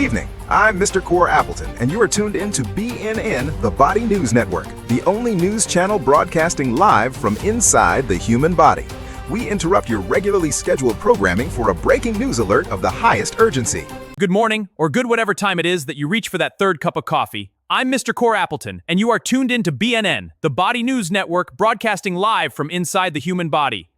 evening. I'm Mr. Core Appleton, and you are tuned in to BNN, the Body News Network, the only news channel broadcasting live from inside the human body. We interrupt your regularly scheduled programming for a breaking news alert of the highest urgency. Good morning, or good whatever time it is that you reach for that third cup of coffee. I'm Mr. Core Appleton, and you are tuned in to BNN, the Body News Network, broadcasting live from inside the human body.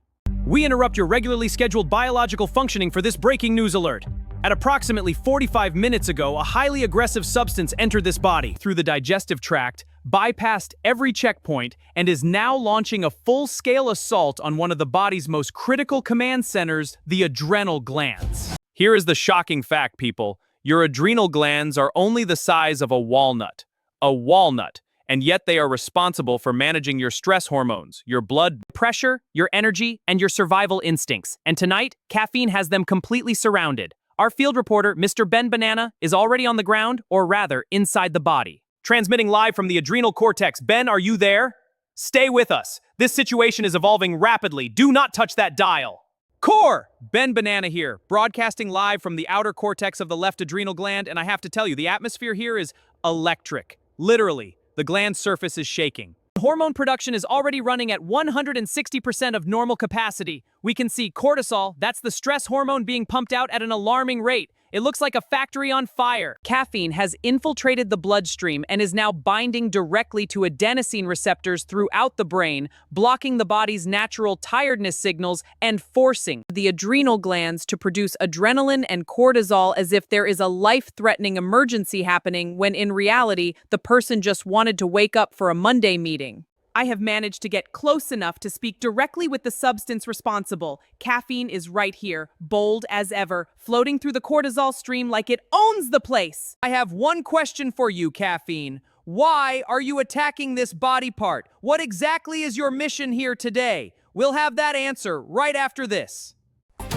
We interrupt your regularly scheduled biological functioning for this breaking news alert. At approximately 45 minutes ago, a highly aggressive substance entered this body through the digestive tract, bypassed every checkpoint, and is now launching a full-scale assault on one of the body's most critical command centers, the adrenal glands. Here is the shocking fact, people. Your adrenal glands are only the size of a walnut. A walnut. And yet they are responsible for managing your stress hormones, your blood pressure, your energy, and your survival instincts. And tonight, caffeine has them completely surrounded. Our field reporter, Mr. Ben Banana, is already on the ground, or rather, inside the body. Transmitting live from the adrenal cortex. Ben, are you there? Stay with us. This situation is evolving rapidly. Do not touch that dial. Core! Ben Banana here, broadcasting live from the outer cortex of the left adrenal gland, and I have to tell you, the atmosphere here is electric. Literally, the gland surface is shaking. Hormone production is already running at 160% of normal capacity. We can see cortisol, that's the stress hormone, being pumped out at an alarming rate. It looks like a factory on fire. Caffeine has infiltrated the bloodstream and is now binding directly to adenosine receptors throughout the brain, blocking the body's natural tiredness signals and forcing the adrenal glands to produce adrenaline and cortisol as if there is a life-threatening emergency happening when in reality, the person just wanted to wake up for a Monday meeting. I have managed to get close enough to speak directly with the substance responsible. Caffeine is right here, bold as ever, floating through the cortisol stream like it owns the place. I have one question for you, Caffeine. Why are you attacking this body part? What exactly is your mission here today? We'll have that answer right after this.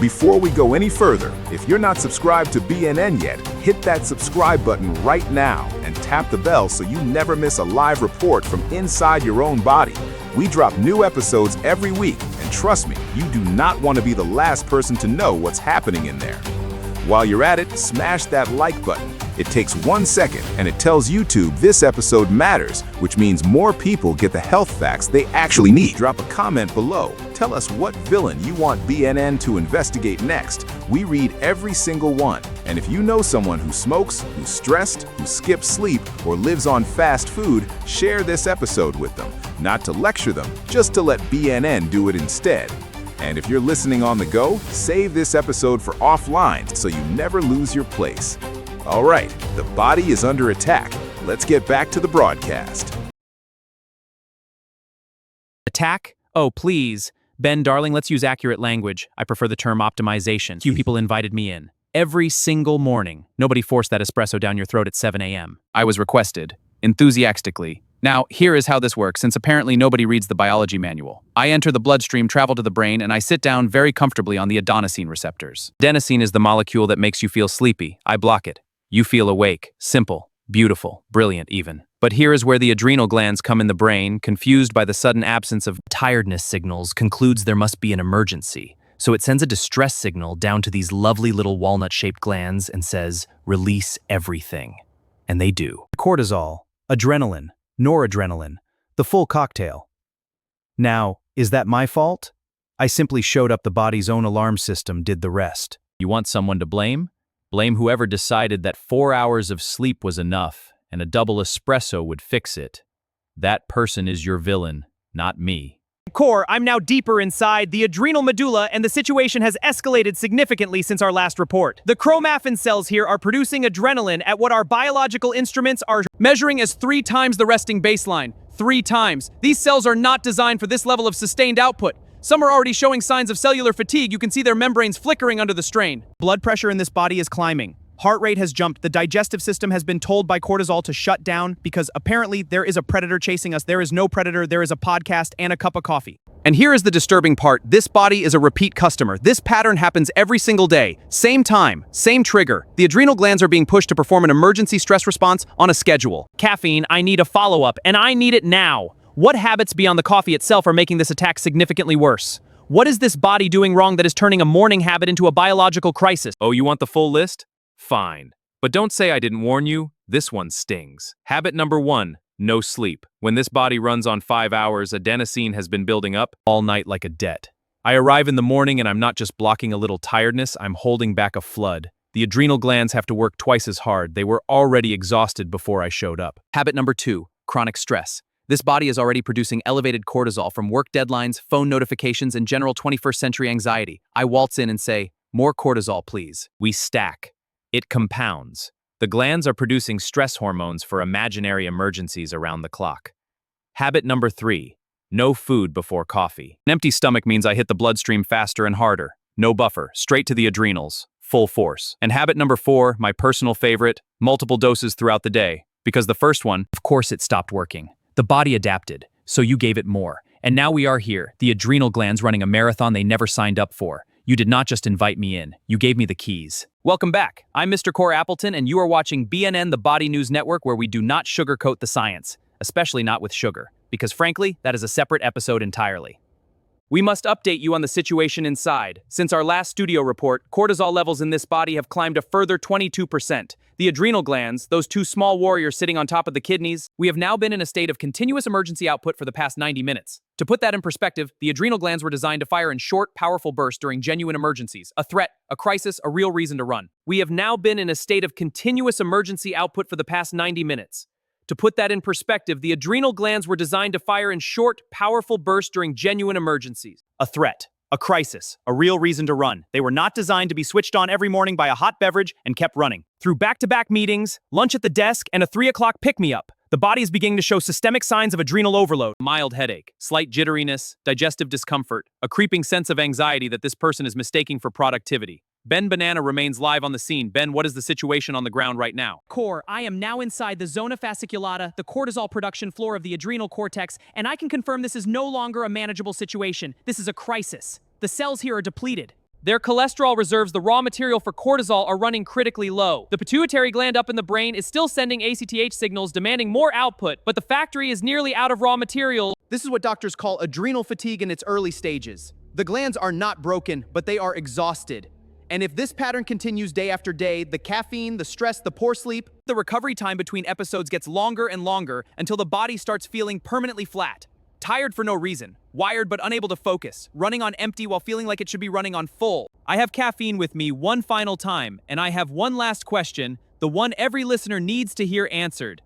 Before we go any further, if you're not subscribed to BNN yet, hit that subscribe button right now and tap the bell so you never miss a live report from inside your own body. We drop new episodes every week, and trust me, you do not want to be the last person to know what's happening in there. While you're at it, smash that like button. It takes 1 second, and it tells YouTube this episode matters, which means more people get the health facts they actually need. Drop a comment below. Tell us what villain you want BNN to investigate next. We read every single one. And if you know someone who smokes, who's stressed, who skips sleep, or lives on fast food, share this episode with them. Not to lecture them, just to let BNN do it instead. And if you're listening on the go, save this episode for offline so you never lose your place. All right, the body is under attack. Let's get back to the broadcast. Attack? Oh, please. Ben, darling, let's use accurate language. I prefer the term optimization. Few people invited me in. Every single morning. Nobody forced that espresso down your throat at 7 a.m. I was requested, enthusiastically. Now, here is how this works, since apparently nobody reads the biology manual. I enter the bloodstream, travel to the brain, and I sit down very comfortably on the adenosine receptors. Adenosine is the molecule that makes you feel sleepy. I block it. You feel awake, simple, beautiful, brilliant even. But here is where the adrenal glands come in the brain, confused by the sudden absence of tiredness signals, concludes there must be an emergency. So it sends a distress signal down to these lovely little walnut-shaped glands and says, release everything. And they do. Cortisol, adrenaline, noradrenaline, the full cocktail. Now, is that my fault? I simply showed up the body's own alarm system, did the rest. You want someone to blame? Blame whoever decided that 4 hours of sleep was enough and a double espresso would fix it. That person is your villain, not me. Core, I'm now deeper inside the adrenal medulla, and the situation has escalated significantly since our last report. The chromaffin cells here are producing adrenaline at what our biological instruments are measuring as 3 times the resting baseline. 3 times. These cells are not designed for this level of sustained output. Some are already showing signs of cellular fatigue. You can see their membranes flickering under the strain. Blood pressure in this body is climbing. Heart rate has jumped. The digestive system has been told by cortisol to shut down because apparently there is a predator chasing us. There is no predator. There is a podcast and a cup of coffee. And here is the disturbing part. This body is a repeat customer. This pattern happens every single day. Same time, same trigger. The adrenal glands are being pushed to perform an emergency stress response on a schedule. Caffeine, I need a follow-up, and I need it now. What habits beyond the coffee itself are making this attack significantly worse? What is this body doing wrong that is turning a morning habit into a biological crisis? Oh, you want the full list? Fine. But don't say I didn't warn you, this one stings. Habit number 1, no sleep. When this body runs on 5 hours, adenosine has been building up all night like a debt. I arrive in the morning and I'm not just blocking a little tiredness, I'm holding back a flood. The adrenal glands have to work twice as hard. They were already exhausted before I showed up. Habit number 2, chronic stress. This body is already producing elevated cortisol from work deadlines, phone notifications, and general 21st century anxiety. I waltz in and say, more cortisol, please. We stack. It compounds. The glands are producing stress hormones for imaginary emergencies around the clock. Habit number 3, no food before coffee. An empty stomach means I hit the bloodstream faster and harder. No buffer, straight to the adrenals, full force. And habit number 4, my personal favorite, multiple doses throughout the day. Because the first one, of course it stopped working. The body adapted, so you gave it more. And now we are here, the adrenal glands running a marathon they never signed up for. You did not just invite me in, you gave me the keys. Welcome back. I'm Mr. Core Appleton, and you are watching BNN, the Body News Network, where we do not sugarcoat the science, especially not with sugar, because frankly, that is a separate episode entirely. We must update you on the situation inside. Since our last studio report, cortisol levels in this body have climbed a further 22%. The adrenal glands, those two small warriors sitting on top of the kidneys, we have now been in a state of continuous emergency output for the past 90 minutes. To put that in perspective, the adrenal glands were designed to fire in short, powerful bursts during genuine emergencies, a threat, a crisis, a real reason to run. We have now been in a state of continuous emergency output for the past 90 minutes. To put that in perspective, the adrenal glands were designed to fire in short, powerful bursts during genuine emergencies. A threat, a crisis, a real reason to run. They were not designed to be switched on every morning by a hot beverage and kept running. Through back-to-back meetings, lunch at the desk, and a 3 o'clock pick-me-up, the body is beginning to show systemic signs of adrenal overload. Mild headache, slight jitteriness, digestive discomfort, a creeping sense of anxiety that this person is mistaking for productivity. Ben Banana remains live on the scene. Ben, what is the situation on the ground right now? Core, I am now inside the zona fasciculata, the cortisol production floor of the adrenal cortex, and I can confirm this is no longer a manageable situation. This is a crisis. The cells here are depleted. Their cholesterol reserves, the raw material for cortisol, are running critically low. The pituitary gland up in the brain is still sending ACTH signals demanding more output, but the factory is nearly out of raw material. This is what doctors call adrenal fatigue in its early stages. The glands are not broken, but they are exhausted. And if this pattern continues day after day, the caffeine, the stress, the poor sleep, The recovery time between episodes gets longer and longer until the body starts feeling permanently flat. Tired for no reason, wired but unable to focus, running on empty while feeling like it should be running on full. I have caffeine with me one final time, and I have one last question, the one every listener needs to hear answered.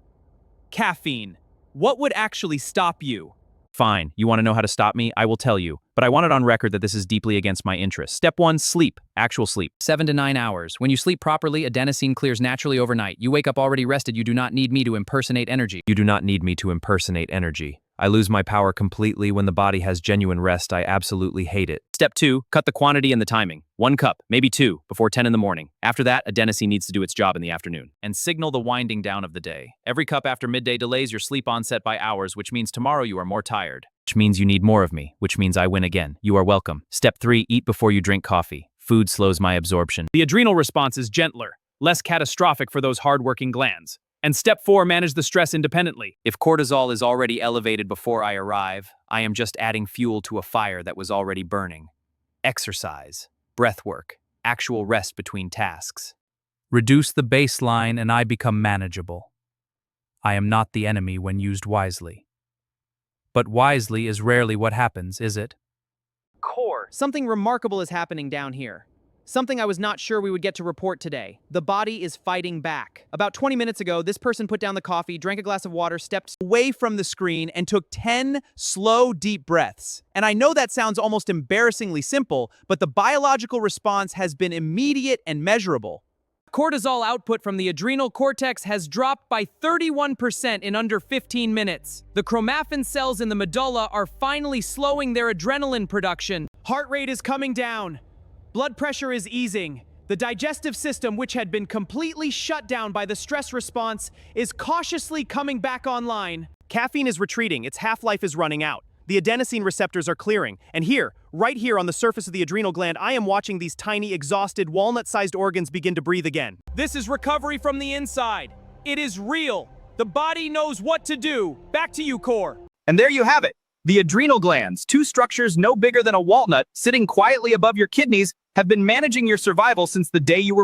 Caffeine, what would actually stop you? Fine, you want to know how to stop me? I will tell you. But I want it on record that this is deeply against my interests. Step 1, sleep. Actual sleep. 7 to 9 hours. When you sleep properly, adenosine clears naturally overnight. You wake up already rested. You do not need me to impersonate energy. You do not need me to impersonate energy. I lose my power completely when the body has genuine rest. I absolutely hate it. Step 2, cut the quantity and the timing. 1 cup, maybe 2, before 10 in the morning. After that, adenosine needs to do its job in the afternoon. And signal the winding down of the day. Every cup after midday delays your sleep onset by hours, which means tomorrow you are more tired. Which means you need more of me, which means I win again. You are welcome. Step 3, eat before you drink coffee. Food slows my absorption. The adrenal response is gentler, less catastrophic for those hardworking glands. And step 4, manage the stress independently. If cortisol is already elevated before I arrive, I am just adding fuel to a fire that was already burning. Exercise, breath work, actual rest between tasks. Reduce the baseline and I become manageable. I am not the enemy when used wisely. But wisely is rarely what happens, is it? Core, something remarkable is happening down here. Something I was not sure we would get to report today. The body is fighting back. About 20 minutes ago, this person put down the coffee, drank a glass of water, stepped away from the screen, and took 10 slow, deep breaths. And I know that sounds almost embarrassingly simple, but the biological response has been immediate and measurable. Cortisol output from the adrenal cortex has dropped by 31% in under 15 minutes. The chromaffin cells in the medulla are finally slowing their adrenaline production. Heart rate is coming down. Blood pressure is easing. The digestive system, which had been completely shut down by the stress response, is cautiously coming back online. caffeine is retreating, its half-life is running out. The adenosine receptors are clearing. And here, right here on the surface of the adrenal gland, I am watching these tiny, exhausted, walnut-sized organs begin to breathe again. This is recovery from the inside. It is real. The body knows what to do. Back to you, Core. And there you have it. The adrenal glands, 2 structures no bigger than a walnut, sitting quietly above your kidneys, have been managing your survival since the day you were